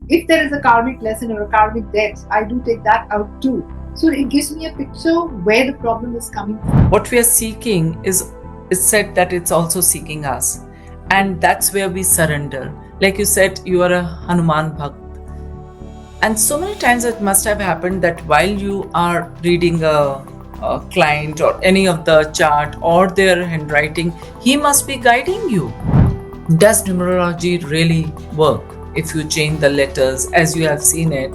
if there is a karmic lesson or a karmic debt, I do take that out too. So it gives me a picture where the problem is coming from. What we are seeking is said that it's also seeking us. And that's where we surrender. Like you said, you are a Hanuman Bhakt. And so many times it must have happened that while you are reading a client or any of the chart or their handwriting, he must be guiding you. Does numerology really work if you change the letters as you have seen it?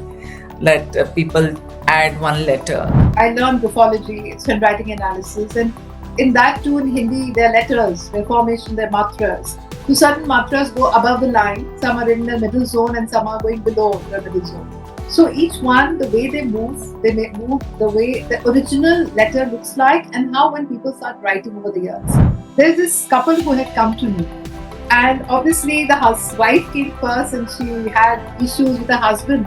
Let people add one letter. I learned graphology, it's handwriting analysis, and in that too in Hindi, there are letters, their formation, their matras. So certain matras go above the line, some are in the middle zone, and some are going below the middle zone. So each one, the way they may move the way the original letter looks like, and how when people start writing over the years. There's this couple who had come to me, and obviously the wife came first, and she had issues with her husband.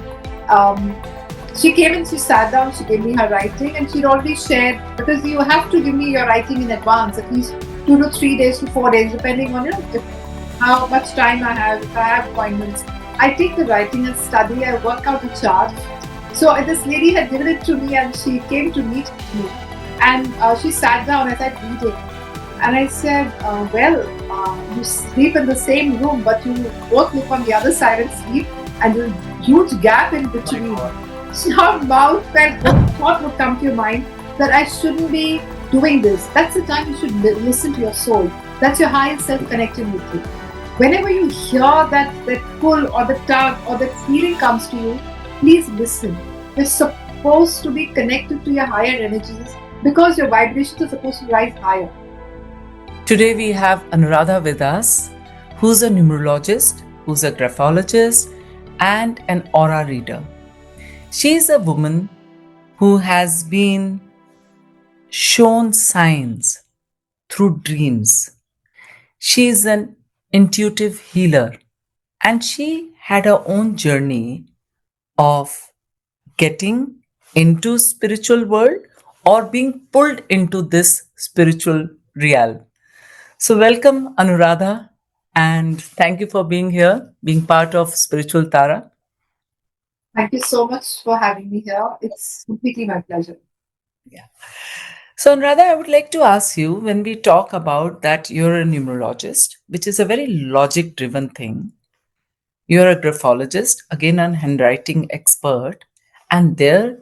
She came and she sat down, she gave me her writing, and she'd already shared, because you have to give me your writing in advance, at least 2 to 3 days to 4 days, depending on how much time I have, if I have appointments. I take the writing and study, I work out the chart. So this lady had given it to me and she came to meet me. And she sat down as I reading. And I said, you sleep in the same room, but you both look on the other side and sleep, and there's a huge gap in between. Her mouth felt, what thought would come to your mind that I shouldn't be doing this? That's the time you should listen to your soul. That's your higher self connecting with you. Whenever you hear that pull or the tug or that feeling comes to you, please listen. You're supposed to be connected to your higher energies because your vibrations are supposed to rise higher. Today we have Anuradha with us, who's a numerologist, who's a graphologist, and an aura reader. She's a woman who has been shown signs through dreams. She's an intuitive healer, and she had her own journey of getting into spiritual world or being pulled into this spiritual realm. So welcome Anuradha, and thank you for being here, being part of Spiritual Tara. Thank you so much for having me here. It's completely my pleasure. Yeah. So, Anuradha, I would like to ask you, when we talk about that you're a numerologist, which is a very logic driven thing, you're a graphologist, again, an handwriting expert, and there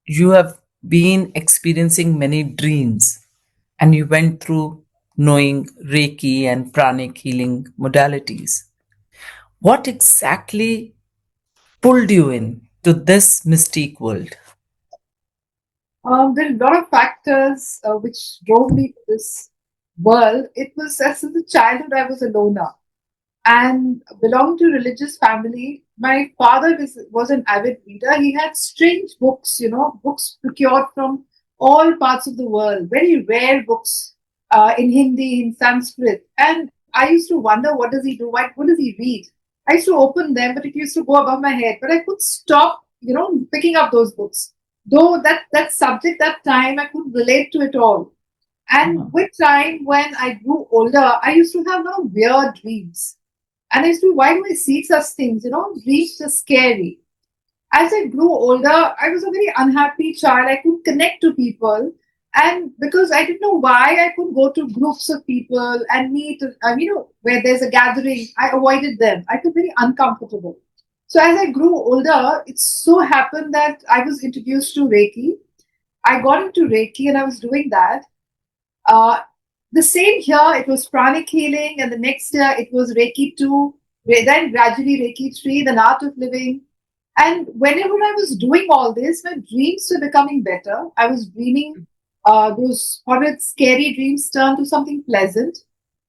you have been experiencing many dreams, and you went through knowing Reiki and Pranic healing modalities. What exactly pulled you in to this mystique world? There are a lot of factors which drove me to this world. It was since a childhood I was a loner and belonged to a religious family. My father was an avid reader. He had strange books, books procured from all parts of the world, very rare books in Hindi, in Sanskrit. And I used to wonder, what does he do? What does he read? I used to open them, but it used to go above my head. But I could stop, picking up those books. Though that subject, that time, I could relate to it all. And with time, when I grew older, I used to have weird dreams. And I used to, why do I see such things? Dreams are scary. As I grew older, I was a very unhappy child. I couldn't connect to people. And because I didn't know why, I couldn't go to groups of people and meet, where there's a gathering, I avoided them. I felt very uncomfortable. So as I grew older, it so happened that I was introduced to Reiki. I got into Reiki and I was doing that. Uh, the same year, it was Pranic healing, and the next year, it was Reiki 2, then gradually Reiki 3, the art of living. And whenever I was doing all this, my dreams were becoming better. I was dreaming those horrid, scary dreams turned to something pleasant.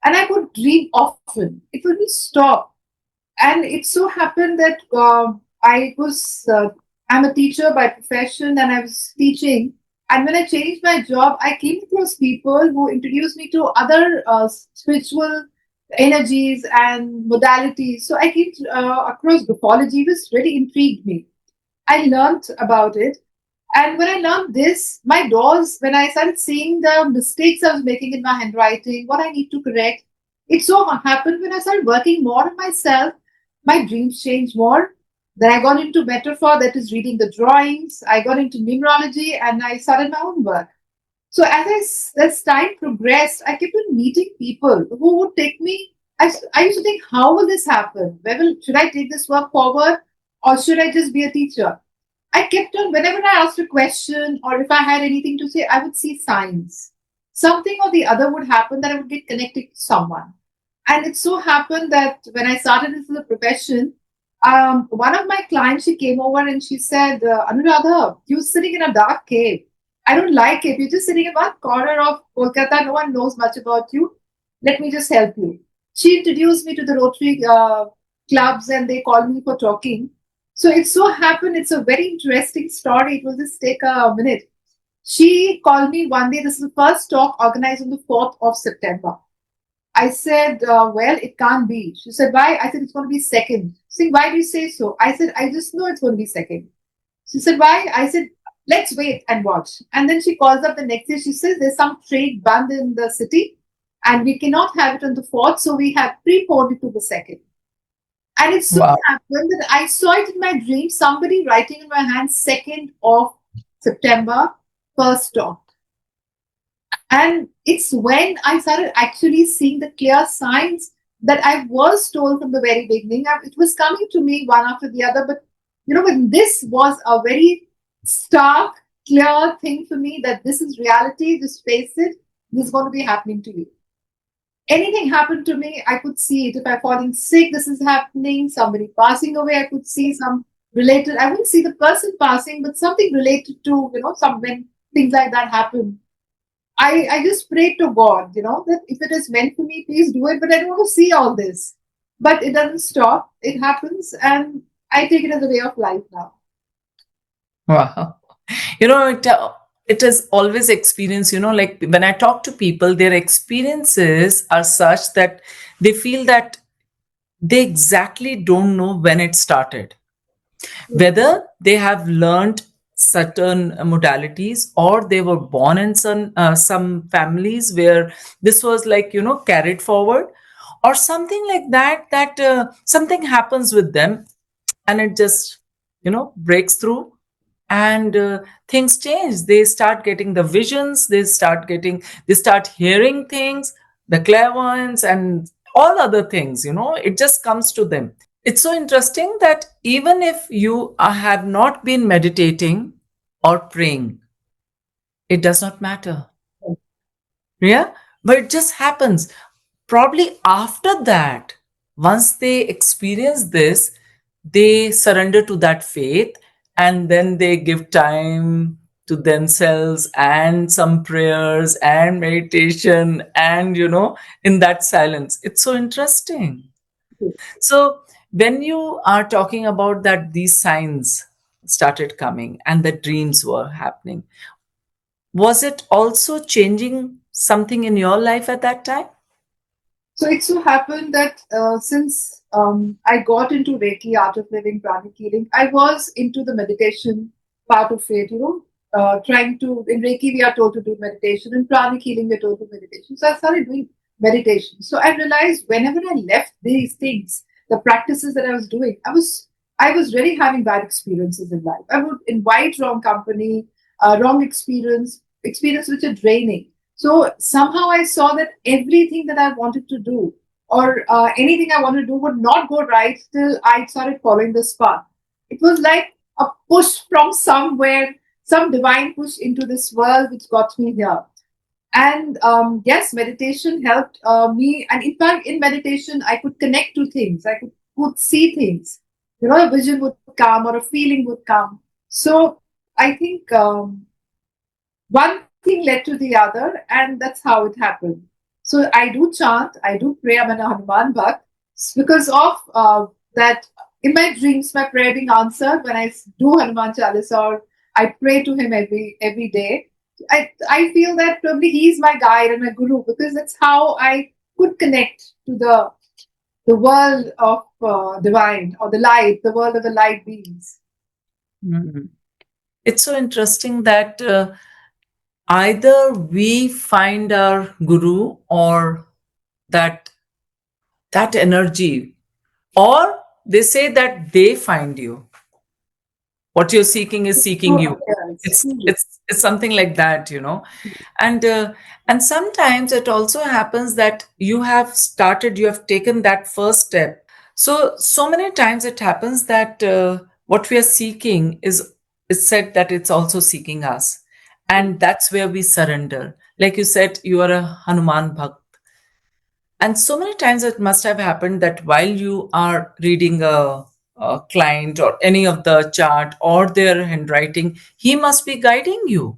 And I would dream often. It would be stop. And it so happened that I'm a teacher by profession and I was teaching. And when I changed my job, I came across people who introduced me to other spiritual energies and modalities. So I came across graphology, which really intrigued me. I learned about it. And when I learned this, when I started seeing the mistakes I was making in my handwriting, what I need to correct, it so happened when I started working more on myself, my dreams changed more. Then I got into metaphor, that is reading the drawings. I got into numerology and I started my own work. So as time progressed, I kept on meeting people who would take me. I used to think, how will this happen? Should I take this work forward or should I just be a teacher? I kept on, whenever I asked a question or if I had anything to say, I would see signs. Something or the other would happen that I would get connected to someone. And it so happened that when I started this as a profession, one of my clients, she came over and she said, Anuradha, you're sitting in a dark cave. I don't like it. You're just sitting in one corner of Kolkata. No one knows much about you. Let me just help you. She introduced me to the Rotary clubs and they called me for talking. So it so happened, it's a very interesting story. It will just take a minute. She called me one day. This is the first talk organized on the 4th of September. I said, well, it can't be. She said, why? I said, it's going to be second. She said, why do you say so? I said, I just know it's going to be second. She said, why? I said, let's wait and watch. And then she calls up the next day. She says, there's some trade band in the city and we cannot have it on the 4th. So we have preponed it to the second. And it so Wow. happened that I saw it in my dream, somebody writing in my hand, 2nd of September, first talk. And it's when I started actually seeing the clear signs that I was told from the very beginning. It was coming to me one after the other, but when this was a very stark, clear thing for me that this is reality, just face it, this is going to be happening to you. Anything happened to me, I could see it. If I'm falling sick, this is happening. Somebody passing away, I could see some related. I wouldn't see the person passing, but something related to, some when things like that happen. I just prayed to God, that if it is meant for me, please do it. But I don't want to see all this. But it doesn't stop. It happens. And I take it as a way of life now. Wow. It is always experience, like when I talk to people, their experiences are such that they feel that they exactly don't know when it started, whether they have learned certain modalities or they were born in some families where this was like carried forward, or something like that something happens with them and it just breaks through, and things change. They start getting the visions, they start hearing things, the clairvoyance and all other things, it just comes to them. It's so interesting that even if you have not been meditating or praying, it does not matter. Yeah, but it just happens. Probably after that, once they experience this, they surrender to that faith and then they give time to themselves and some prayers and meditation and, in that silence. It's so interesting. So, when you are talking about that, these signs started coming and the dreams were happening, was it also changing something in your life at that time? So it so happened that since I got into Reiki, Art of Living, Pranic healing, I was into the meditation part of it, trying to, in Reiki, we are told to do meditation, in Pranic healing, we're told to do meditation. So I started doing meditation. So I realized whenever I left these things, the practices that I was doing, I was really having bad experiences in life. I would invite wrong company, wrong experience which are draining. So somehow I saw that everything that I wanted to do or anything I wanted to do would not go right till I started following this path. It was like a push from somewhere, some divine push into this world which got me here. And yes, meditation helped me. And in fact, in meditation, I could connect to things. I could see things. A vision would come or a feeling would come. So I think one thing led to the other, and that's how it happened. So I do chant, I do pray. I'm an Hanuman Bhakt. Because of that, in my dreams, my prayer being answered when I do Hanuman Chalisa or I pray to him every day. I feel that probably he's my guide and my guru because that's how I could connect to the world of divine or the light, the world of the light beings. Mhm. It's so interesting that either we find our guru or that energy, or they say that they find you. What you're seeking is seeking True you. appearance, it's truly. it's it's something like that, and and sometimes it also happens that you have taken that first step. So many times it happens that what we are seeking is said that it's also seeking us, and that's where we surrender. Like you said, you are a Hanuman bhakt, and so many times it must have happened that while you are reading a client or any of the chart or their handwriting, he must be guiding you.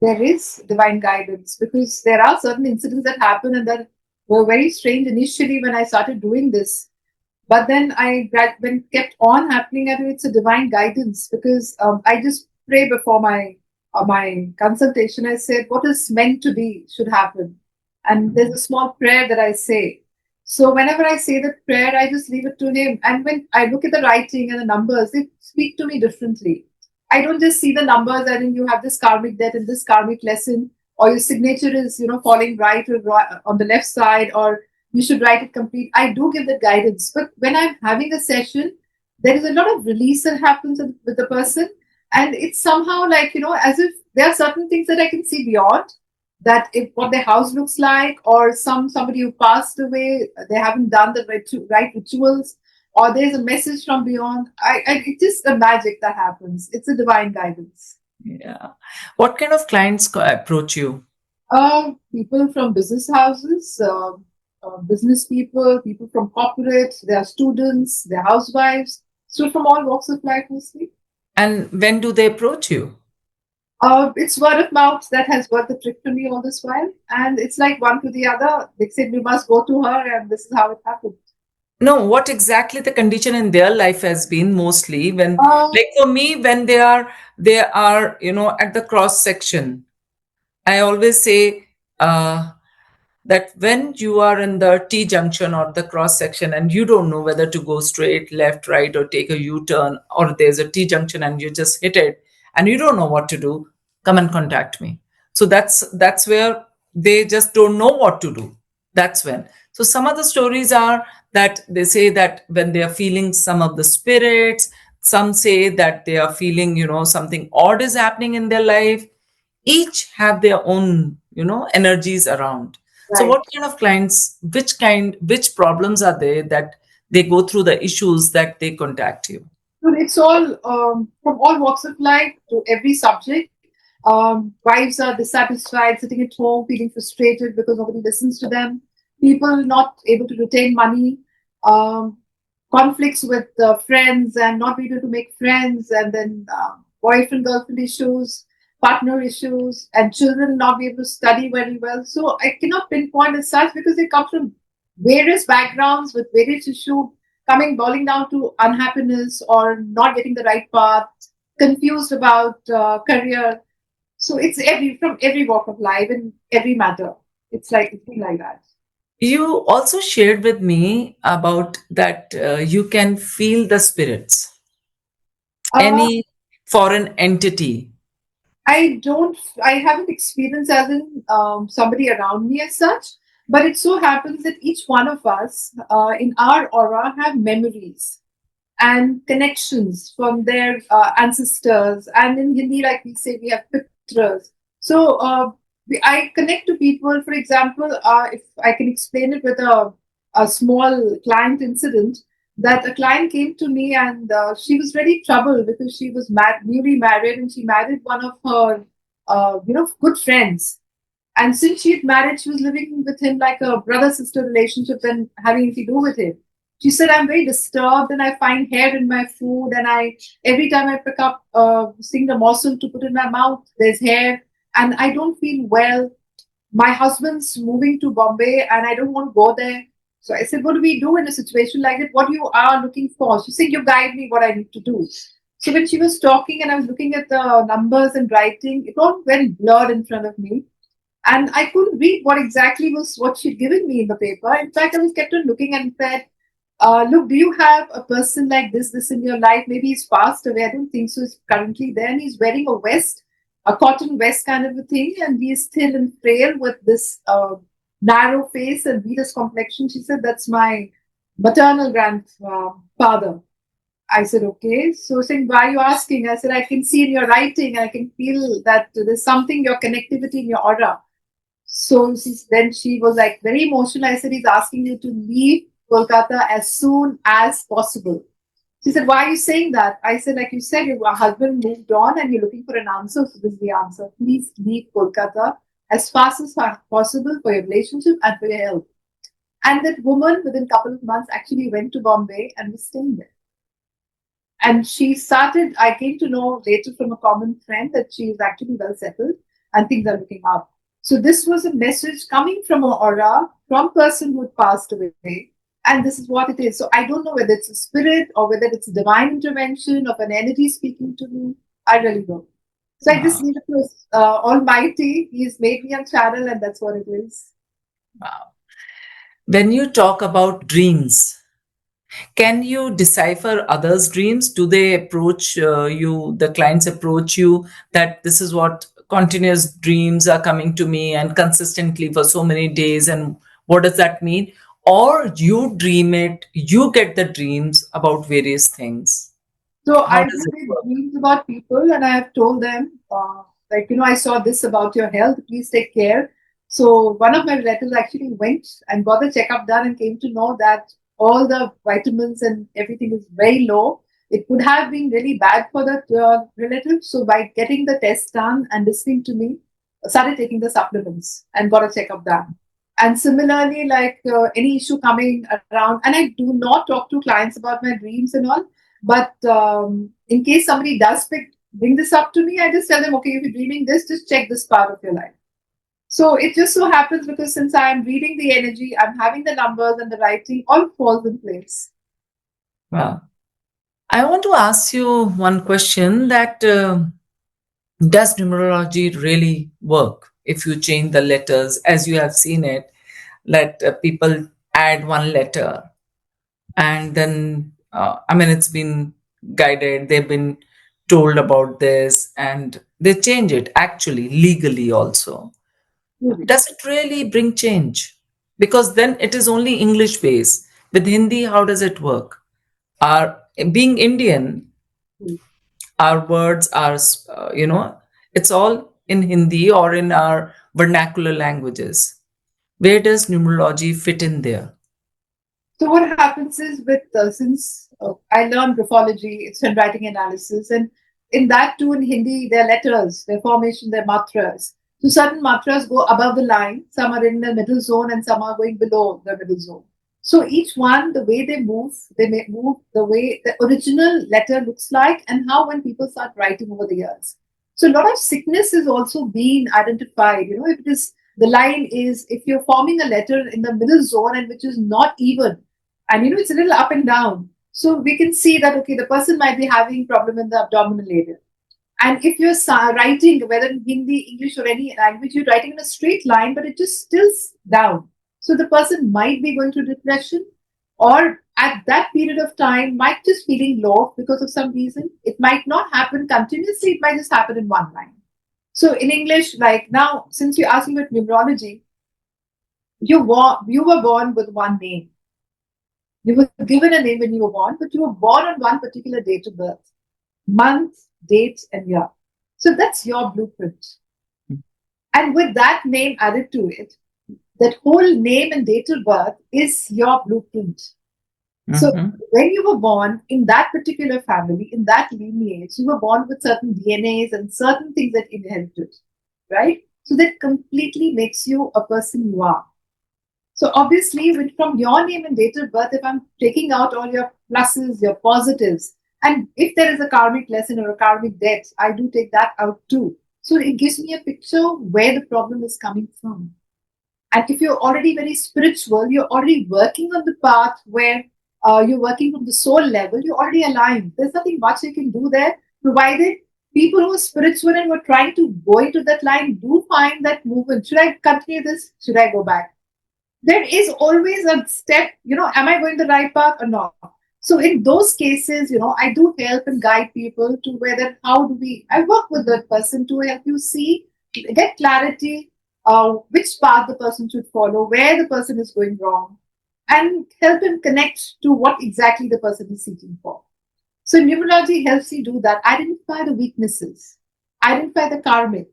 There is divine guidance because there are certain incidents that happen and that were very strange initially when I started doing this. But then when it kept on happening, I mean, it's a divine guidance because I just pray before my consultation. I said, what is meant to be should happen. And there's a small prayer that I say. So whenever I say the prayer, I just leave it to him. And when I look at the writing and the numbers, they speak to me differently. I don't just see the numbers and then you have this karmic debt and this karmic lesson, or your signature is, falling right or on the left side, or you should write it complete. I do give the guidance. But when I'm having a session, there is a lot of release that happens with the person. And it's somehow like, as if there are certain things that I can see beyond that if what their house looks like, or somebody who passed away, they haven't done the right rituals, or there's a message from beyond. It's just a magic that happens. It's a divine guidance. Yeah. What kind of clients approach you? People from business houses, business people, people from corporate, their students, their housewives, so from all walks of life mostly. And when do they approach you? It's word of mouth that has worked the trick for me all this while, and it's like one to the other. They said we must go to her, and this is how it happened. No, what exactly the condition in their life has been mostly when, Uh, like for me, when they are, at the cross section. I always say, that when you are in the T junction or the cross section and you don't know whether to go straight, left, right, or take a U turn, or there's a T junction and you just hit it and you don't know what to do, come and contact me. So that's where they just don't know what to do. That's when. So some of the stories are that they say that when they are feeling some of the spirits, some say that they are feeling, something odd is happening in their life. Each have their own, energies around. So right. what kind of clients, which problems are there that they go through the issues that they contact you? So it's all from all walks of life to every subject. Wives are dissatisfied, sitting at home, feeling frustrated because nobody listens to them. People not able to retain money. Um, Conflicts with friends and not being able to make friends, and then boyfriend girlfriend issues, partner issues, and children not be able to study very well. So I cannot pinpoint as such because they come from various backgrounds with various issues, coming boiling down to unhappiness or not getting the right path, confused about career. So it's from every walk of life and every matter. It's been like that. You also shared with me about that you can feel the spirits, Uh, any foreign entity. I don't, I haven't experienced as in somebody around me as such, but it so happens that each one of us in our aura have memories and connections from their ancestors. And in Hindi, like we say, we have pitras. So I connect to people. For example, if I can explain it with a small client incident, that a client came to me and she was very troubled because she was newly married and she married one of her, good friends. And since she had married, she was living with him like a brother sister relationship and having anything to do with him. She said, I'm very disturbed and I find hair in my food. And every time I pick up, seeing the morsel to put in my mouth, there's hair and I don't feel well. My husband's moving to Bombay and I don't want to go there. So I said, what do we do in a situation like that? What you are looking for? She said, you guide me what I need to do. So when she was talking and I was looking at the numbers and writing, it all went blurred in front of me and I couldn't read what exactly was what she'd given me in the paper. In fact, I was kept on looking and said, look, do you have a person like this in your life? Maybe he's passed away. I don't think so. He's currently there and he's wearing a vest, a cotton vest kind of a thing, and he's thin and frail with this narrow face and venous complexion. She said, that's my maternal grandfather. I said, okay. So saying, why are you asking? I said, I can see in your writing, I can feel that there's something, your connectivity in your aura. So then she was like very emotional. I said, he's asking you to leave Kolkata as soon as possible. She said, why are you saying that? I said, like you said, your husband moved on and you're looking for an answer. So this is the answer. Please leave Kolkata as fast as possible for your relationship and for your health. And that woman, within a couple of months, actually went to Bombay and was staying there. And she started, I came to know later from a common friend that she is actually well settled and things are looking up. So this was a message coming from her aura, from person who had passed away. And this is what it is. So I don't know whether it's a spirit or whether it's a divine intervention of an energy speaking to me. I really don't. So I just Wow. need it to Almighty. He's made me a channel and that's what it is. Wow. When you talk about dreams, can you decipher others' dreams? Do they approach you, the clients approach you that this is what continuous dreams are coming to me and consistently for so many days? And what does that mean? Or you dream it, you get the dreams about various things. So How I does do it get work? dreams about people, and I have told them, like, I saw this about your health. Please take care. So one of my relatives actually went and got the checkup done and came to know that all the vitamins and everything is very low. It could have been really bad for that relative. So by getting the test done and listening to me, started taking the supplements and got a checkup done. And similarly, like any issue coming around, and I do not talk to clients about my dreams and all, but in case somebody does bring this up to me, I just tell them, okay, if you're dreaming this, just check this part of your life. So it just so happens because since I'm reading the energy, I'm having the numbers and the writing, all falls in place. Well, I want to ask you one question that does numerology really work if you change the letters as you have seen it? Let people add one letter and then, I mean, it's been guided, they've been told about this and they change it actually legally also. Really. Does it really bring change? Because then it is only English based. With Hindi, how does it work? Our being Indian, our words are, it's all in Hindi or in our vernacular languages. Where does numerology fit in there? So what happens is with since I learned graphology, it's handwriting analysis, and in that too in Hindi, there are letters, their formation, their matras. So certain matras go above the line, some are in the middle zone, and some are going below the middle zone. So each one, the way they may move the way the original letter looks like, and how when people start writing over the years. So a lot of sickness is also being identified. If it is the line is if you're forming a letter in the middle zone and which is not even, and it's a little up and down, so we can see that okay, the person might be having problem in the abdominal area. And if you're writing, whether in Hindi, English, or any language, you're writing in a straight line but it just stills down, so the person might be going through depression, or at that period of time might just feeling low because of some reason. It might not happen continuously, it might just happen in one line. So in English, like now, since you're asking about numerology, you were born with one name. You were given a name when you were born, but you were born on one particular date of birth, month, date, and year. So that's your blueprint. And with that name added to it, that whole name and date of birth is your blueprint. So Mhm. when you were born in that particular family, in that lineage, you were born with certain DNAs and certain things that inherited, right? So that completely makes you a person you are. So obviously, from your name and date of birth, if I'm taking out all your pluses, your positives, and if there is a karmic lesson or a karmic debt, I do take that out too. So it gives me a picture where the problem is coming from. And if you're already very spiritual, you're already working on the path where you're working from the soul level, you're already aligned. There's nothing much you can do there, provided people who are spiritual and who are trying to go into that line do find that movement. Should I continue this? Should I go back? There is always a step, am I going the right path or not? So in those cases, I do help and guide people to whether how do we, I work with that person to help you see, get clarity, which path the person should follow, where the person is going wrong, and help him connect to what exactly the person is seeking for. So numerology helps you do that. Identify the weaknesses, identify the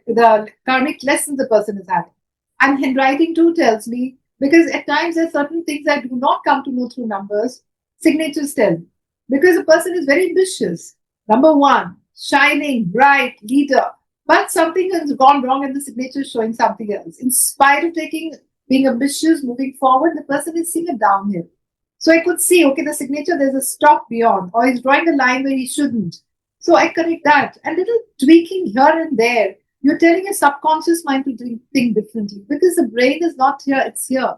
the karmic lessons the person is having. And handwriting too tells me, because at times there are certain things I do not come to know through numbers. Signatures tell me, because a person is very ambitious. Number one, shining, bright, leader, but something has gone wrong and the signature is showing something else. In spite of being ambitious, moving forward, the person is seeing a downhill. So I could see, okay, the signature, there's a stop beyond, or he's drawing a line where he shouldn't. So I correct that. And little tweaking here and there, you're telling your subconscious mind to think differently, because the brain is not here, it's here.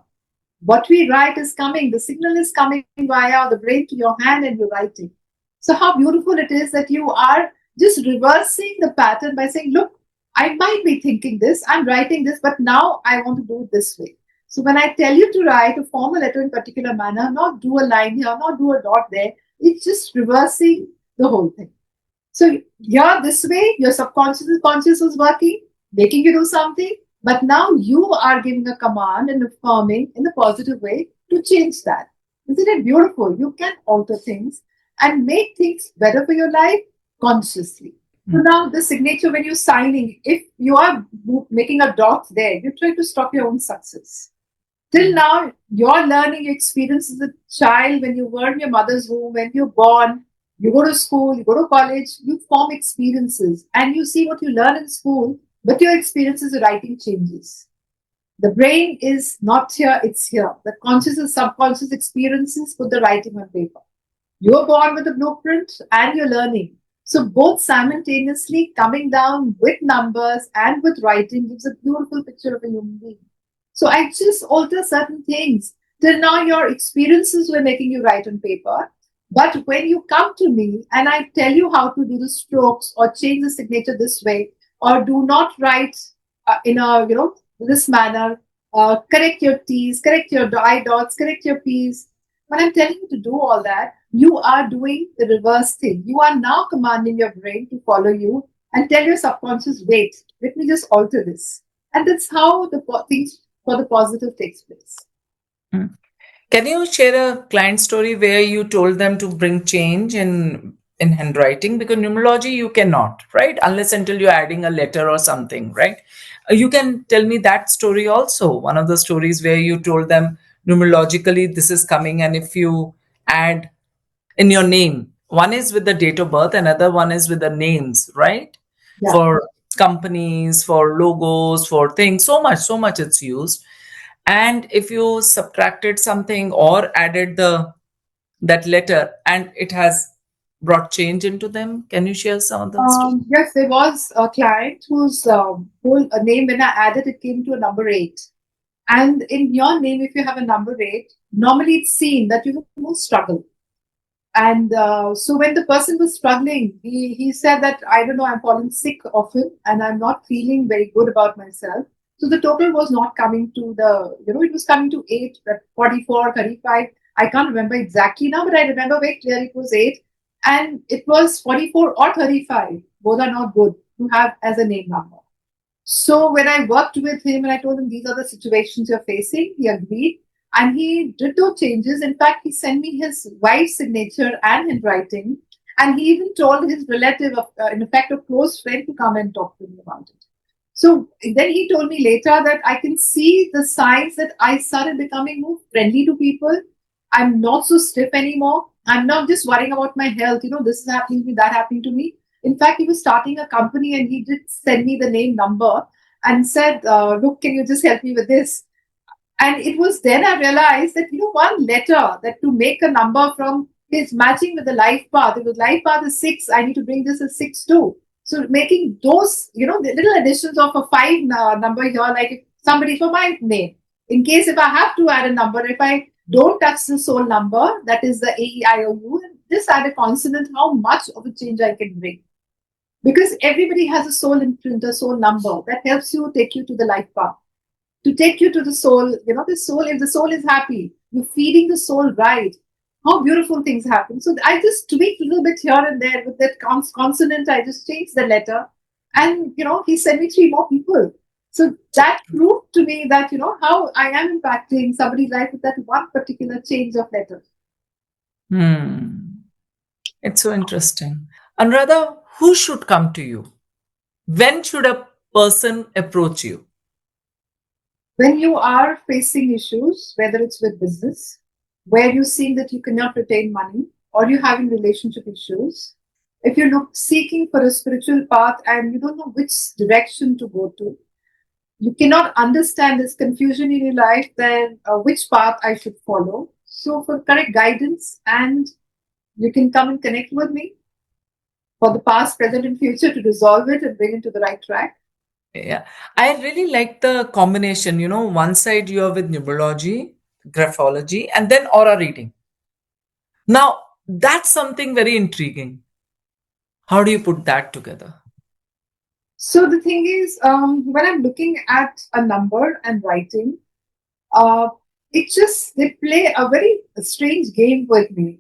What we write is coming, the signal is coming via the brain to your hand and you're writing. So, how beautiful it is that you are just reversing the pattern by saying, look, I might be thinking this, I'm writing this, but now I want to do it this way. So, when I tell you to write or form a letter in particular manner, not do a line here, not do a dot there, it's just reversing the whole thing. So, yeah, this way, your subconscious and conscious was working, making you do something, but now you are giving a command and affirming in a positive way to change that. Isn't it beautiful? You can alter things and make things better for your life consciously. So now the signature, when you're signing, if you are making a dot there, you're trying to stop your own success. Till now, your learning experience as a child, when you were in your mother's womb, when you're born, you go to school, you go to college, you form experiences and you see what you learn in school, but your experiences of writing changes. The brain is not here, it's here. The conscious and subconscious experiences put the writing on paper. You're born with a blueprint and you're learning. So both simultaneously coming down with numbers and with writing gives a beautiful picture of a human being. So I just alter certain things. Till now, your experiences were making you write on paper. But when you come to me and I tell you how to do the strokes or change the signature this way, or do not write in a this manner, correct your T's, correct your I dots, correct your P's. When I'm telling you to do all that, you are doing the reverse thing. You are now commanding your brain to follow you and tell your subconscious, wait, let me just alter this. And that's how the things for the positive takes place. Mm. Can you share a client story where you told them to bring change in handwriting? Because numerology you cannot, right? Unless until you're adding a letter or something, right? You can tell me that story also. One of the stories where you told them numerologically this is coming, and if you add in your name, one is with the date of birth, another one is with the names, right? Yeah. For companies, for logos, for things, so much it's used. And if you subtracted something or added the that letter, and it has brought change into them. Can you share some of the story? Yes, there was a client whose whole name, when I added, it came to a number 8. And in your name, if you have a number 8, normally it's seen that you have more struggle. And so when the person was struggling, he said that, I don't know, I'm falling sick often and I'm not feeling very good about myself. So the total was not coming to it was coming to 8, 44, 35. I can't remember exactly now, but I remember very clearly it was 8. And it was 44 or 35. Both are not good to have as a name number. So when I worked with him and I told him these are the situations you're facing, he agreed and he did those changes. In fact, he sent me his wife's signature and handwriting, and he even told his relative, in fact, a close friend, to come and talk to me about it. So then he told me later that I can see the signs that I started becoming more friendly to people. I'm not so stiff anymore. I'm not just worrying about my health. This is happening to me, that happening to me. In fact, he was starting a company and he did send me the name number and said, look, can you just help me with this? And it was then I realized that, one letter that to make a number from is matching with the life path. If the life path is 6, I need to bring this as 6 too. So making those, the little additions of a 5 number here, like if somebody for my name, in case if I have to add a number, if I don't touch the soul number, that is the AEIOU, and just add a consonant, how much of a change I can bring. Because everybody has a soul imprint, a soul number that helps you take you to the life path, to take you to the soul. The soul, if the soul is happy, you're feeding the soul right. How beautiful things happen. So I just tweaked a little bit here and there with that consonant. I just changed the letter. And, he sent me 3 more people. So that proved to me that, how I am impacting somebody's life with that one particular change of letter. It's so interesting. And rather, who should come to you? When should a person approach you? When you are facing issues, whether it's with business, where you see that you cannot retain money, or you're having relationship issues, if you're seeking for a spiritual path and you don't know which direction to go to, you cannot understand this confusion in your life, then which path I should follow. So, for correct guidance, and you can come and connect with me for the past, present, and future to resolve it and bring it to the right track. Yeah, I really like the combination. One side you are with numerology, graphology, and then aura reading. Now, that's something very intriguing. How do you put that together? So the thing is, when I'm looking at a number and writing, uh, it just they play a very strange game with me.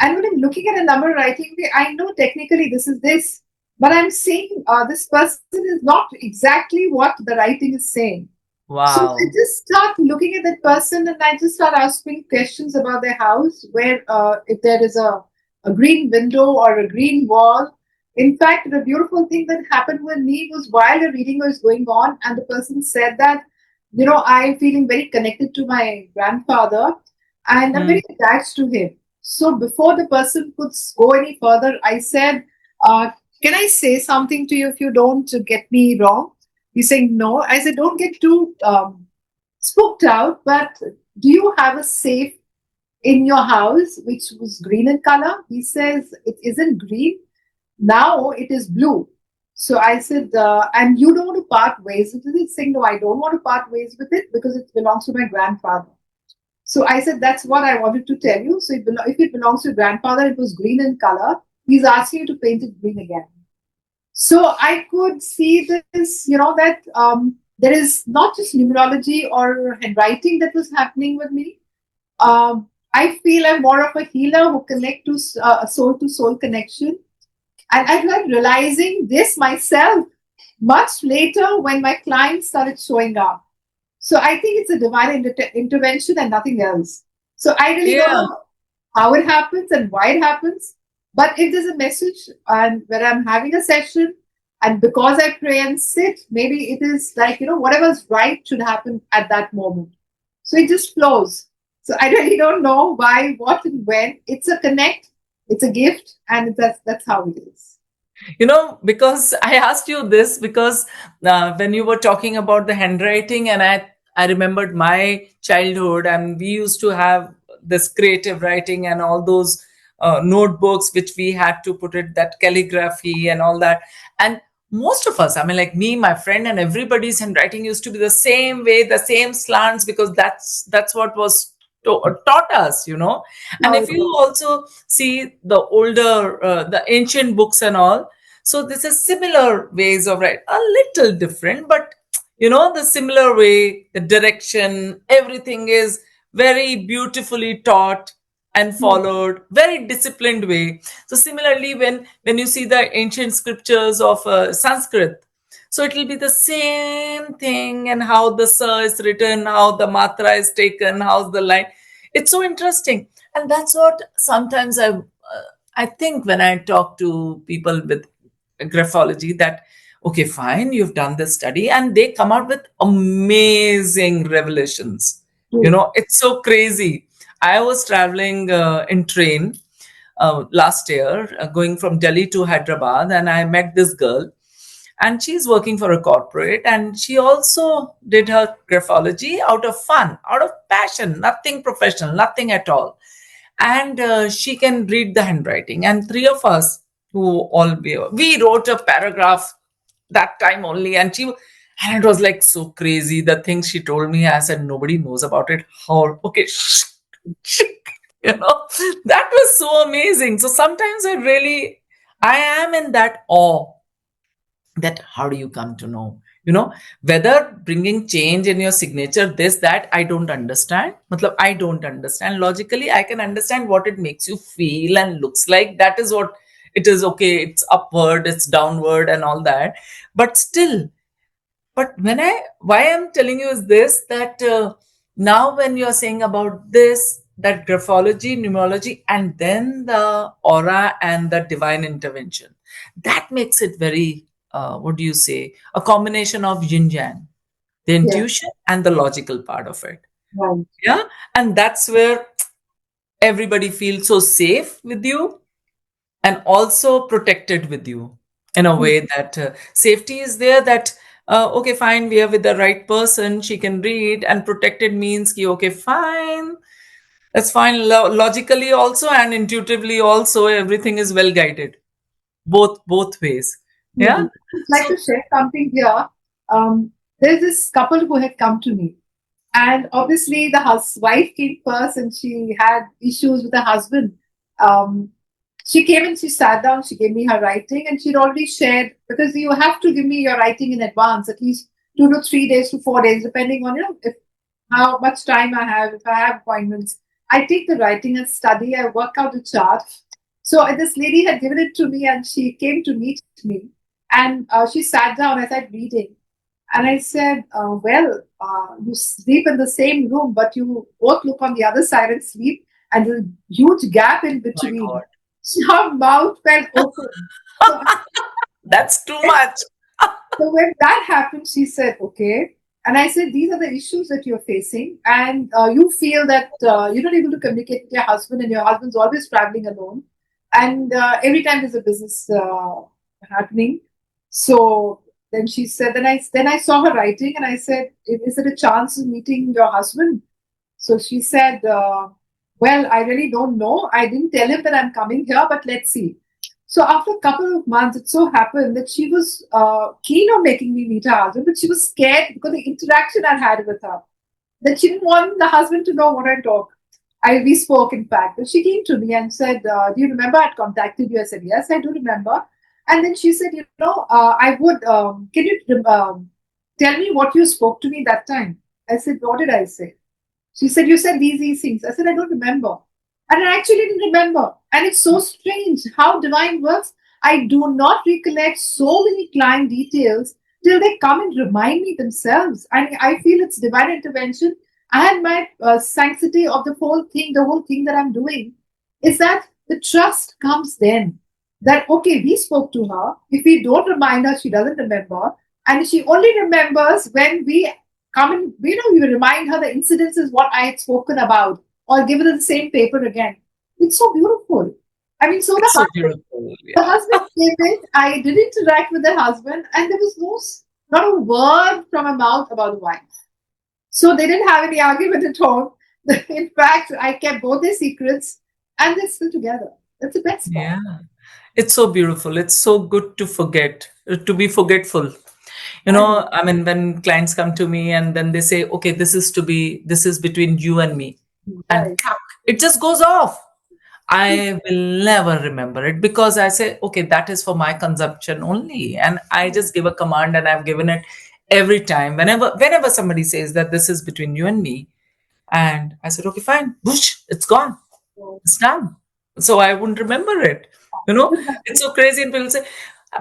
And when I'm looking at a number writing, I know technically this is this, but I'm seeing this person is not exactly what the writing is saying. So I Wow. just start looking at that person and I just start asking questions about their house, where if there is a green window or a green wall. In fact, the beautiful thing that happened with me was while the reading was going on, and the person said that, I'm feeling very connected to my grandfather and I'm Hmm. very attached to him. So before the person could go any further, I said, can I say something to you if you don't get me wrong? He's saying no. I said, don't get too spooked out, but do you have a safe in your house which was green in color? He says, it isn't green. Now it is blue. So I said, and you don't want to part ways with it? He's saying, no, I don't want to part ways with it because it belongs to my grandfather. So I said, that's what I wanted to tell you. So if it belongs to your grandfather, it was green in color. He's asking you to paint it green again. So I could see this, that there is not just numerology or handwriting that was happening with me. I feel I'm more of a healer who connect to a soul to soul connection. And I like realizing this myself much later when my clients started showing up. So I think it's a divine intervention and nothing else. So I really don't Yeah. know how it happens and why it happens. But if there's a message and where I'm having a session, and because I pray and sit, maybe it is like, whatever's right should happen at that moment. So it just flows. So I really don't know why, what, and when. It's a connect, it's a gift, and that's how it is. Because I asked you this because when you were talking about the handwriting, and I remembered my childhood, and we used to have this creative writing and all those notebooks which we had to put it that calligraphy and all that. And most of us, I mean, like me, my friend, and everybody's handwriting used to be the same way, the same slants, because that's what was taught us. And How if it you is. also see the older the ancient books and all, so this is similar ways of writing, a little different, but the similar way, the direction, everything is very beautifully taught and followed, very disciplined way. So similarly, when you see the ancient scriptures of Sanskrit, so it will be the same thing, and how the sa is written, how the matra is taken, how's the line. It's so interesting, and that's what sometimes I think when I talk to people with graphology, that okay, fine, you've done this study, and they come out with amazing revelations. True. It's so crazy. I was traveling in train last year, going from Delhi to Hyderabad, and I met this girl, and she's working for a corporate, and she also did her graphology out of fun, out of passion, nothing professional, nothing at all. And she can read the handwriting, and three of us who all we wrote a paragraph that time only, and it was like so crazy the things she told me. I said, nobody knows about it. How? Okay. you know that was so amazing. So sometimes I am in that awe, that how do you come to know, whether bringing change in your signature, this that I don't understand. Matlab, I don't understand logically. I can understand what it makes you feel and looks like. That is what it is. Okay, it's upward, it's downward, and all that. But still, but why I'm telling you is this, that now when you're saying about this, that graphology, numerology, and then the aura and the divine intervention. That makes it very, what do you say, a combination of yin yang, the Yeah. intuition and the logical part of it. Right. Yeah. And that's where everybody feels so safe with you and also protected with you in a way that safety is there, that okay, fine, we are with the right person, she can read, and protected means ki, okay, fine, that's fine. Logically also and intuitively also, everything is well guided, both ways. Yeah. Absolutely. I'd like So to share something here. There's this couple who had come to me, and obviously the wife came first, and she had issues with her husband. Um, she came and she sat down. She gave me her writing, and she'd already shared, because you have to give me your writing in advance, at least 2 to 3 days to 4 days, depending on if how much time I have. If I have appointments, I take the writing and study. I work out the chart. So this lady had given it to me, and she came to meet me, and she sat down. I started reading, and I said, "Well, you sleep in the same room, but you both look on the other side and sleep, and there's a huge gap in my between." God, Her mouth fell open. So that's too much. so when that happened, she said, "Okay." And I said, "These are the issues that you're facing, and you feel that you're not able to communicate with your husband, and your husband's always traveling alone, and every time there's a business happening." So then she said, then I saw her writing, and I said, "Is it a chance of meeting your husband?" So she said, "Well, I really don't know. I didn't tell him that I'm coming here, but let's see." So after a couple of months, it so happened that she was keen on making me meet her husband, but she was scared because the interaction I had with her. That she didn't want the husband to know what I talk. We spoke, in fact. And she came to me and said, "Do you remember I had contacted you?" I said, "Yes, I do remember." And then she said, I would, can you tell me what you spoke to me that time? I said, "What did I say?" She said, "You said these things." I said, "I don't remember." And I actually didn't remember. And it's so strange how divine works. I do not recollect so many client details till they come and remind me themselves. And I feel it's divine intervention. And my sanctity of the whole thing that I'm doing is that the trust comes then. That, okay, we spoke to her. If we don't remind her, she doesn't remember. And she only remembers when we come and, you remind her the incidents is what I had spoken about, or give her the same paper again. It's so beautiful. I mean, so It's so beautiful. the Yeah. husband came in. I did interact with the husband, and there was not a word from a mouth about the wife. So they didn't have any argument at all. In fact, I kept both their secrets, and they're still together. That's the best part. Yeah. It's so beautiful. It's so good to forget, to be forgetful. I know. I mean, when clients come to me and then they say, okay, this is between you and me, and Right. clap, it just goes off. I will never remember it because I say, okay, that is for my consumption only. And I just give a command, and I've given it every time. Whenever somebody says that this is between you and me, and I said, okay, fine, whoosh, it's gone. So, It's done. So I wouldn't remember it. It's so crazy. And people say,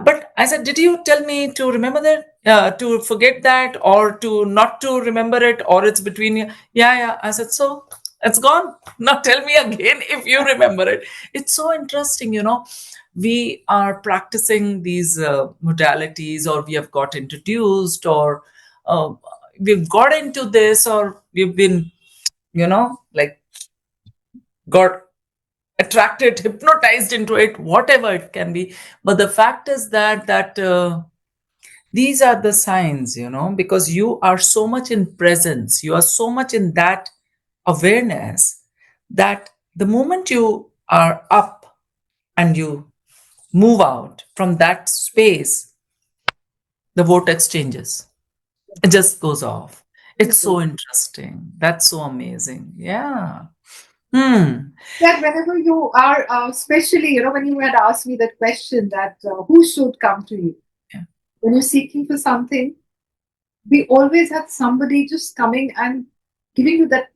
but I said, did you tell me to remember that, to forget that, or to not to remember it, or it's between you? Yeah, yeah. I said, so it's gone. Now tell me again if you remember it. It's so interesting. We are practicing these modalities, or we have got introduced, or uh, we've got into this, or we've been, like got attracted, hypnotized into it, whatever it can be. But the fact is that these are the signs, because you are so much in presence, you are so much in that awareness, that the moment you are up and you move out from that space, the vortex changes. It just goes off. It's so interesting. That's so amazing. Yeah. Hmm. that whenever you are, especially, when you had asked me that question, that who should come to you Yeah. when you're seeking for something, we always have somebody just coming and giving you that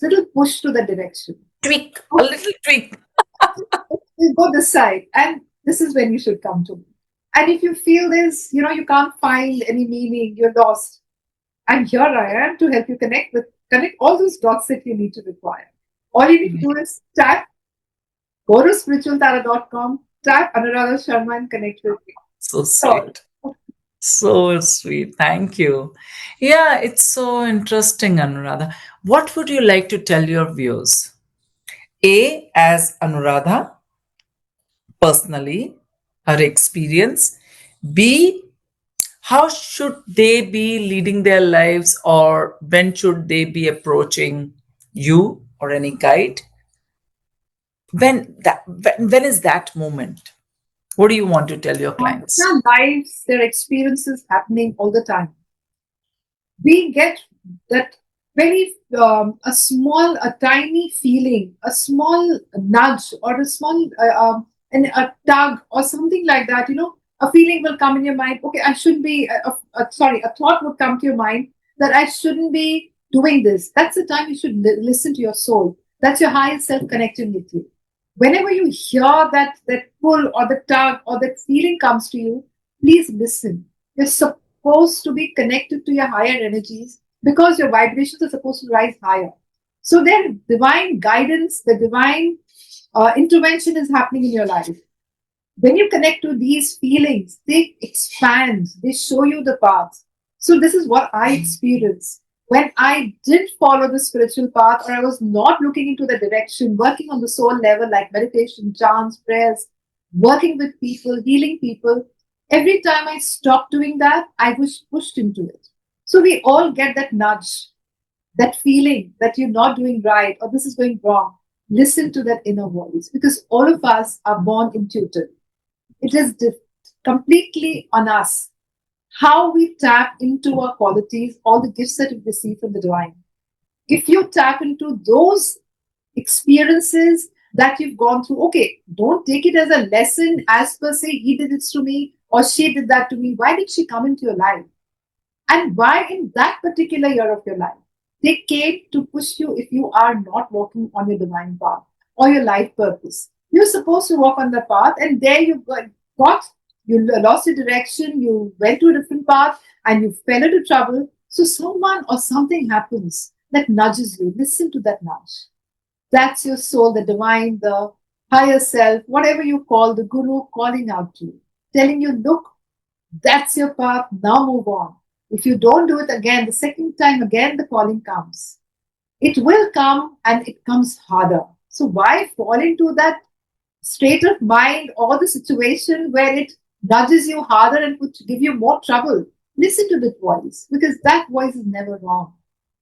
little push to the direction. Tweak, a Oh, little tweak. you go this side, and this is when you should come to me. And if you feel this, you can't find any meaning, you're lost. And here I am to help you connect all those dots that you need to require. All you need to do is go to spiritualtara.com, type Anuradha Sharma and connect with me. So So, sweet. So sweet. Thank you. Yeah, it's so interesting, Anuradha. What would you like to tell your viewers? A, as Anuradha, personally, her experience. B, how should they be leading their lives, or when should they be approaching you or any guide? When is that moment? What do you want to tell your clients? their lives, their experiences happening all the time. We get that very a tiny feeling, a small nudge, or a small a tug, or something like that. A feeling will come in your mind. Okay, I shouldn't be. Sorry, a thought would come to your mind that I shouldn't be doing this. That's the time you should listen to your soul. That's your higher self connecting with you. Whenever you hear that pull or the tug or that feeling comes to you, please listen. You're supposed to be connected to your higher energies because your vibrations are supposed to rise higher. So their divine guidance, the divine intervention is happening in your life. When you connect to these feelings, they expand, they show you the path. So this is what I experienced. When I did follow the spiritual path, or I was not looking into the direction, working on the soul level like meditation, chants, prayers, working with people, healing people, every time I stopped doing that, I was pushed into it. So we all get that nudge, that feeling that you're not doing right or this is going wrong. Listen to that inner voice because all of us are born intuitive. It is completely on us how we tap into our qualities, all the gifts that we receive from the divine. If you tap into those experiences that you've gone through, okay, don't take it as a lesson as per se, he did this to me or she did that to me. Why did she come into your life? And why in that particular year of your life? They came to push you if you are not walking on your divine path or your life purpose. You're supposed to walk on the path, and there you lost your direction, you went to a different path, and you fell into trouble. So someone or something happens that nudges you. Listen to that nudge. That's your soul, the divine, the higher self, whatever you call the guru calling out to you, telling you, look, that's your path. Now move on. If you don't do it again, the second time again, the calling comes. It will come and it comes harder. So why fall into that state of mind or the situation where it nudges you harder and would give you more trouble? Listen to that voice because that voice is never wrong.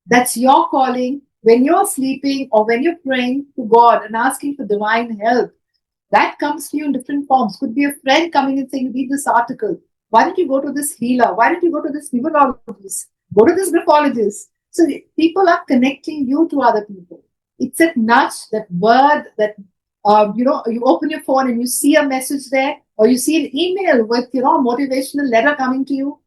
That's your calling when you're sleeping or when you're praying to God and asking for divine help. That comes to you in different forms. Could be a friend coming and saying, read this article. Why don't you go to this healer? Why don't you go to this numerologist? Go to this graphologist. So people are connecting you to other people. It's that nudge, that word, that you open your phone and you see a message there, or you see an email with a motivational letter coming to you.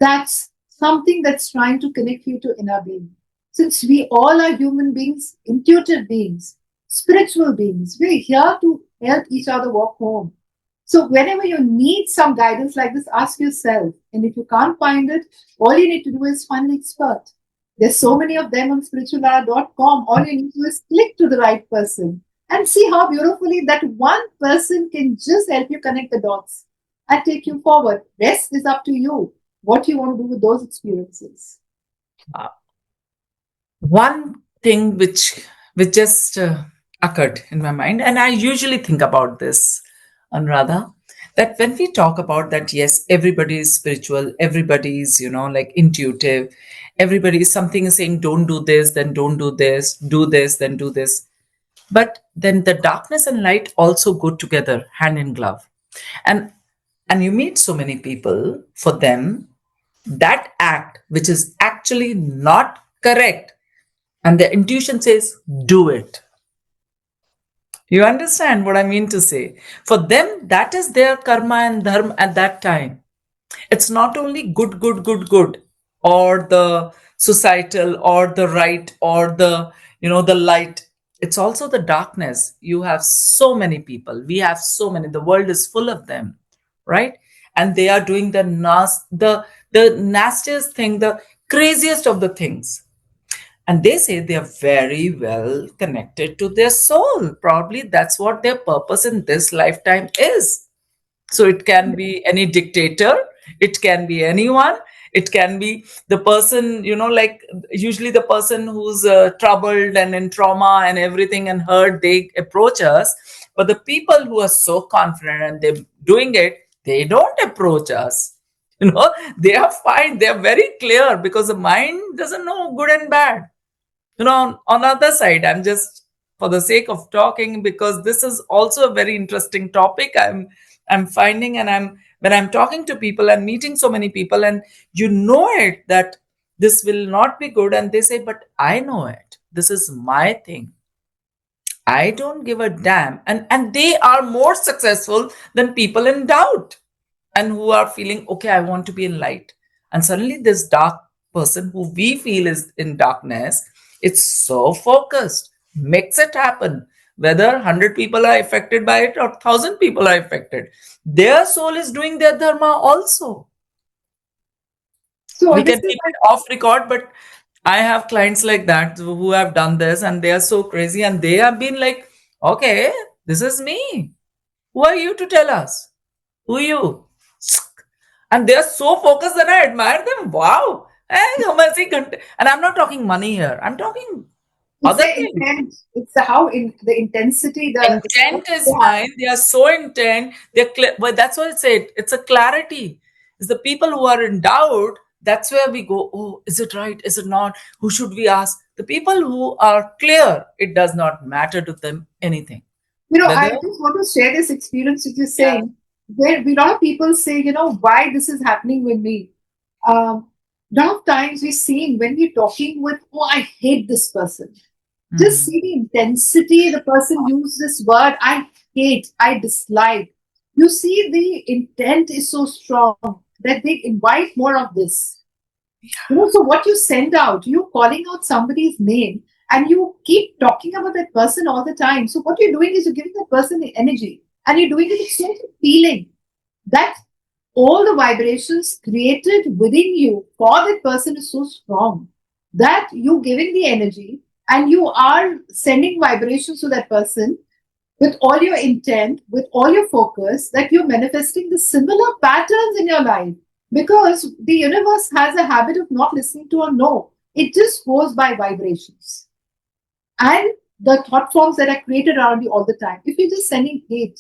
That's something that's trying to connect you to inner being. Since we all are human beings, intuitive beings, spiritual beings, we're here to help each other walk home. So whenever you need some guidance like this, ask yourself. And if you can't find it, all you need to do is find an expert. There's so many of them on spiritualara.com. All you need to do is click to the right person and see how beautifully that one person can just help you connect the dots and take you forward. Rest is up to you. What you want to do with those experiences. Uh, One thing which just occurred in my mind, and I usually think about this, Anuradha, that when we talk about that, yes, everybody is spiritual, everybody is like intuitive, everybody is something is saying don't do this, then don't do this, then do this. But then the darkness and light also go together, hand in glove, and and you meet so many people, for them that act which is actually not correct, and the intuition says do it. You understand what I mean to say? For them, that is their karma and dharma at that time. It's not only good, or the societal, or the right, or the light. It's also the darkness. You have so many people. We have so many. The world is full of them, right? And they are doing the nastiest thing, the craziest of the things. And they say they are very well connected to their soul. Probably that's what their purpose in this lifetime is. So it can be any dictator, it can be anyone, it can be the person, like usually the person who's troubled and in trauma and everything and hurt, they approach us. But the people who are so confident and they're doing it, they don't approach us. They are fine, they are very clear because the mind doesn't know good and bad. On the other side, I'm just for the sake of talking, because this is also a very interesting topic I'm finding. And when I'm talking to people and meeting so many people, and it that this will not be good, and they say, but I know it, this is my thing, I don't give a damn. And they are more successful than people in doubt and who are feeling, okay, I want to be in light. And suddenly this dark person who we feel is in darkness, it's so focused, makes it happen. Whether 100 people are affected by it or 1,000 people are affected, their soul is doing their dharma also. So We this can is keep like, it off record, but I have clients like that who have done this and they are so crazy and they have been like, okay, this is me. Who are you to tell us? Who are you? And they are so focused and I admire them. Wow. And I'm not talking money here. I'm talking it's other the things. intent. It's the how in the intensity. Intent is fine. They are so intent. They're clear. But that's what I said. It's a clarity. It's the people who are in doubt. That's where we go. Oh, is it right? Is it not? Who should we ask? The people who are clear, it does not matter to them anything. I Whether, just want to share this experience with you, yeah. saying where a lot of people say, why this is happening with me. Lot of times we're seeing when we're talking with, oh, I hate this person. Just Hmm. see the intensity the person used this word. I hate, I dislike. You see, the intent is so strong that they invite more of this. So what you send out, you calling out somebody's name and you keep talking about that person all the time. So what you're doing is you're giving that person the energy and you're doing it with so much feeling that all the vibrations created within you for that person is so strong that you're giving the energy and you are sending vibrations to that person with all your intent, with all your focus, that you're manifesting the similar patterns in your life. Because the universe has a habit of not listening to a no, it just goes by vibrations. And the thought forms that are created around you all the time. If you're just sending hate,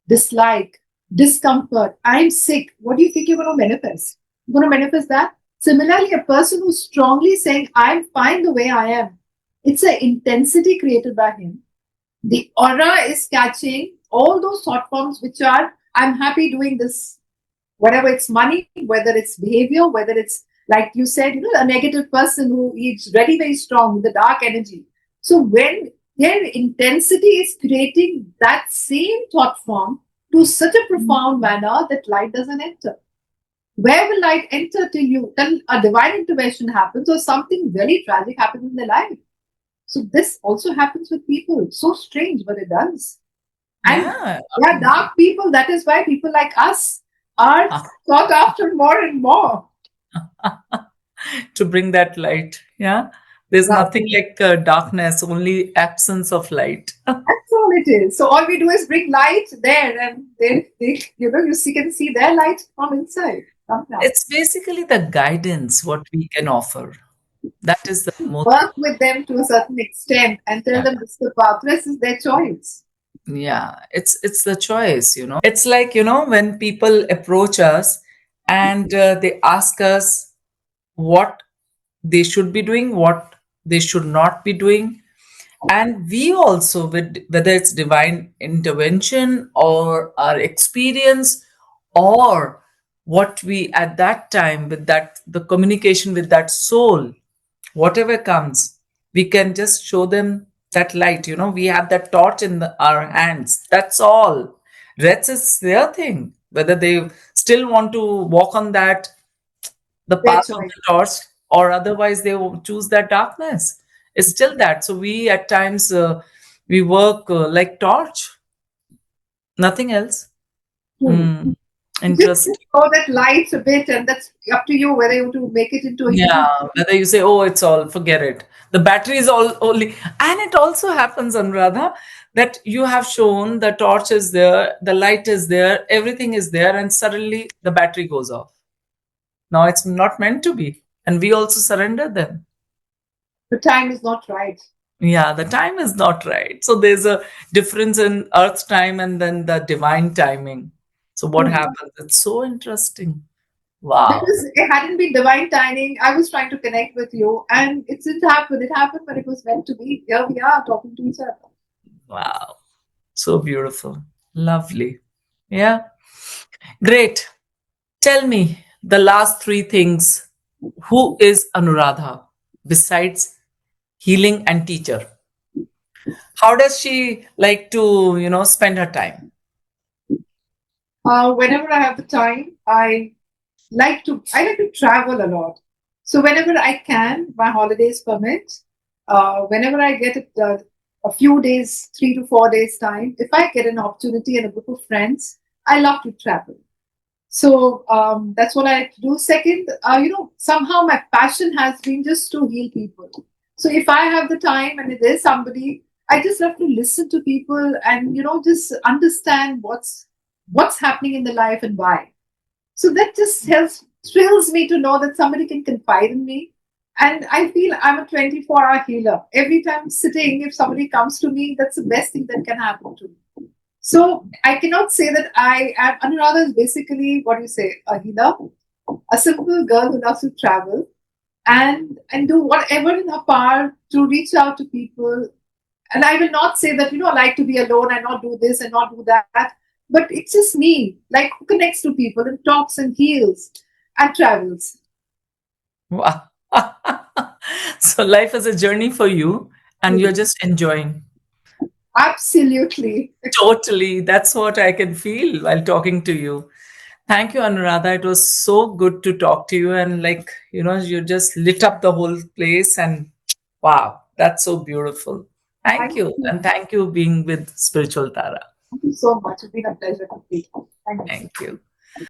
dislike, discomfort, I'm sick, what do you think you're going to manifest? You're going to manifest that? Similarly, a person who's strongly saying, I'm fine the way I am, it's an intensity created by him. The aura is catching all those thought forms which are, I'm happy doing this, whatever it's money, whether it's behavior, whether it's like you said, a negative person who is very, very strong with the dark energy. So when their intensity is creating that same thought form to such a profound manner that light doesn't enter. Where will light enter till a divine intervention happens or something very tragic happens in their life? So this also happens with people. So strange, but it does. And Yeah. they are dark people. That is why people like us are sought after more and more. To bring that light. Yeah. There's Right. nothing like darkness, only absence of light. That's all it is. So all we do is bring light there, and then can see their light from inside. Come now. It's basically the guidance what we can offer. That is the most, Work with them to a certain extent and tell yeah. them this is the path. Rest is their choice. Yeah. It's the choice. It's like, when people approach us and they ask us what they should be doing, what they should not be doing. And we also, with whether it's divine intervention or our experience or what we at that time with that the communication with that soul, whatever comes, we can just show them that light. We have that torch in our hands. That's all. Rest is their thing. Whether they still want to walk on the Their path of choice. the torch or otherwise they will choose that darkness. It's still that. So we at times we work like torch, nothing else. True. Mm. Just Interesting. go that light a bit, and that's up to you whether you want to make it into a huge. Yeah, whether you say, oh, it's all, forget it. The battery is all only. And it also happens, Anuradha, that you have shown the torch is there, the light is there, everything is there, and suddenly the battery goes off. Now it's not meant to be. And we also surrender them. The time is not right. Yeah, the time is not right. So there's a difference in Earth's time and then the divine timing. So what True. happens? It's so interesting. Wow. Because it hadn't been divine timing, I was trying to connect with you, and it didn't happen. It happened when it was meant to be. Here we are talking to each other. Wow. So beautiful. Lovely. Yeah. Great. Tell me the last three things. Who is Anuradha besides healing and teacher? How does she like to, spend her time? Whenever I have the time, I like to travel a lot. So whenever I can, my holidays permit. Whenever I get a few days, 3 to 4 days time, if I get an opportunity and a group of friends, I love to travel. So that's what I like to do. Second, somehow my passion has been just to heal people. So if I have the time and there's somebody, I just love to listen to people and just understand what's happening in their life and why. So that just thrills me to know that somebody can confide in me. And I feel I'm a 24-hour healer. Every time I'm sitting, if somebody comes to me, that's the best thing that can happen to me. So I cannot say that I am. Anuradha is basically what do you say, a healer, a simple girl who loves to travel and do whatever in her power to reach out to people. And I will not say that I like to be alone and not do this and not do that. But it's just me, like who connects to people and talks and heals and travels. Wow. So life is a journey for you and you're just enjoying. Absolutely. Totally. That's what I can feel while talking to you. Thank you, Anuradha. It was so good to talk to you. And you just lit up the whole place. And wow, that's so beautiful. Thank Thank you. you. And thank you being with Spiritual Tara. Thank you so much. It's been a pleasure to be here. Thank you. Thank you.